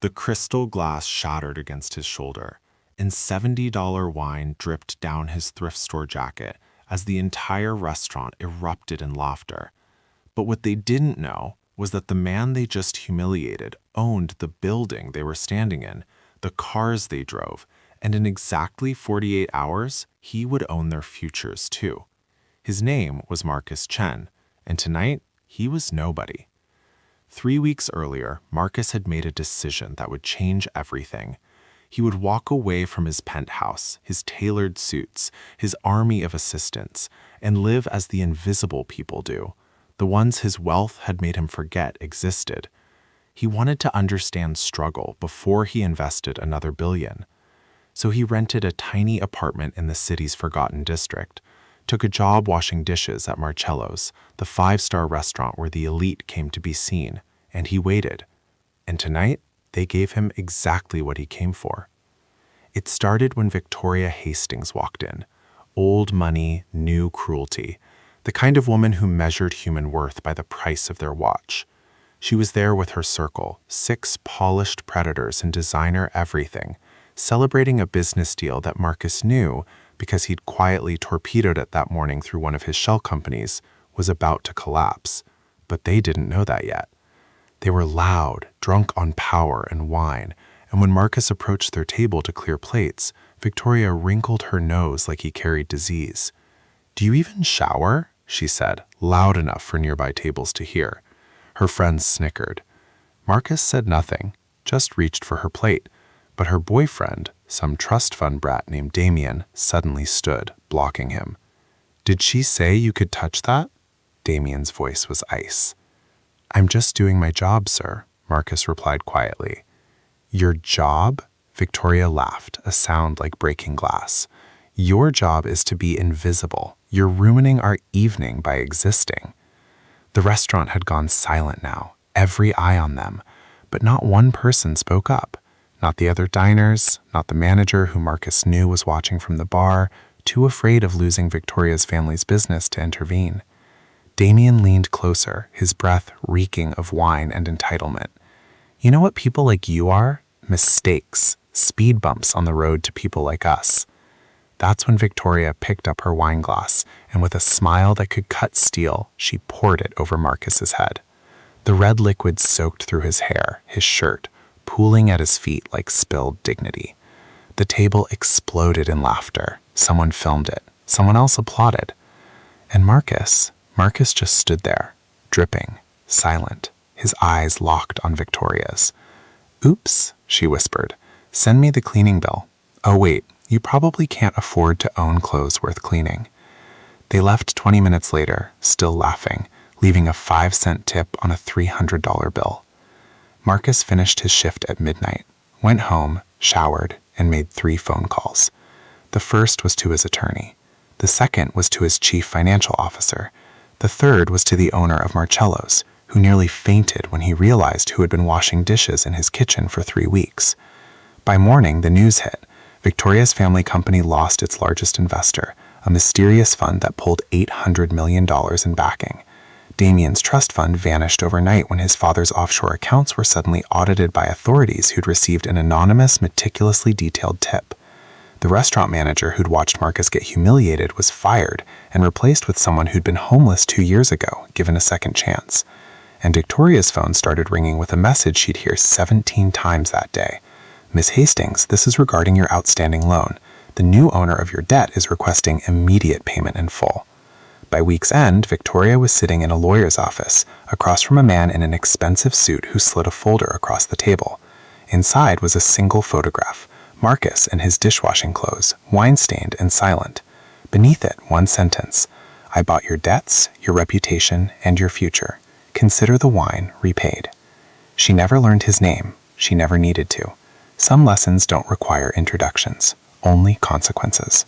The crystal glass shattered against his shoulder, and $70 wine dripped down his thrift store jacket as the entire restaurant erupted in laughter. But what they didn't know was that the man they just humiliated owned the building they were standing in, the cars they drove, and in exactly 48 hours, he would own their futures too. His name was Marcus Chen, and tonight, he was nobody. 3 weeks earlier, Marcus had made a decision that would change everything. He would walk away from his penthouse, his tailored suits, his army of assistants, and live as the invisible people do, the ones his wealth had made him forget existed. He wanted to understand struggle before he invested another billion. So he rented a tiny apartment in the city's forgotten district, took a job washing dishes at Marcello's, the 5-star restaurant where the elite came to be seen, and he waited. And tonight, they gave him exactly what he came for. It started when Victoria Hastings walked in. Old money, new cruelty. The kind of woman who measured human worth by the price of their watch. She was there with her circle, 6 polished predators in designer everything, celebrating a business deal that Marcus knew, because he'd quietly torpedoed it that morning through one of his shell companies, was about to collapse. But they didn't know that yet. They were loud, drunk on power and wine, and when Marcus approached their table to clear plates, Victoria wrinkled her nose like he carried disease. "Do you even shower?" she said, loud enough for nearby tables to hear. Her friends snickered. Marcus said nothing, just reached for her plate, but her boyfriend, some trust fund brat named Damien, suddenly stood, blocking him. "Did she say you could touch that?" Damien's voice was ice. "I'm just doing my job, sir," Marcus replied quietly. "Your job?" Victoria laughed, a sound like breaking glass. "Your job is to be invisible. You're ruining our evening by existing." The restaurant had gone silent now, every eye on them, but not one person spoke up. Not the other diners, not the manager who Marcus knew was watching from the bar, too afraid of losing Victoria's family's business to intervene. Damien leaned closer, his breath reeking of wine and entitlement. "You know what people like you are? Mistakes, speed bumps on the road to people like us." That's when Victoria picked up her wine glass, and with a smile that could cut steel, she poured it over Marcus's head. The red liquid soaked through his hair, his shirt, pooling at his feet like spilled dignity. The table exploded in laughter. Someone filmed it. Someone else applauded. And Marcus just stood there, dripping, silent, his eyes locked on Victoria's. "Oops," she whispered. "Send me the cleaning bill. Oh wait, you probably can't afford to own clothes worth cleaning." They left 20 minutes later, still laughing, leaving a 5-cent tip on a $300 bill. Marcus finished his shift at midnight, went home, showered, and made 3 phone calls. The first was to his attorney. The second was to his chief financial officer. The third was to the owner of Marcello's, who nearly fainted when he realized who had been washing dishes in his kitchen for 3 weeks. By morning, the news hit. Victoria's family company lost its largest investor, a mysterious fund that pulled $800 million in backing. Damien's trust fund vanished overnight when his father's offshore accounts were suddenly audited by authorities who'd received an anonymous, meticulously detailed tip. The restaurant manager who'd watched Marcus get humiliated was fired and replaced with someone who'd been homeless 2 years ago, given a second chance. And Victoria's phone started ringing with a message she'd hear 17 times that day. "Miss Hastings, this is regarding your outstanding loan. The new owner of your debt is requesting immediate payment in full." By week's end, Victoria was sitting in a lawyer's office, across from a man in an expensive suit who slid a folder across the table. Inside was a single photograph, Marcus in his dishwashing clothes, wine-stained and silent. Beneath it, one sentence: "I bought your debts, your reputation, and your future. Consider the wine repaid." She never learned his name. She never needed to. Some lessons don't require introductions, only consequences.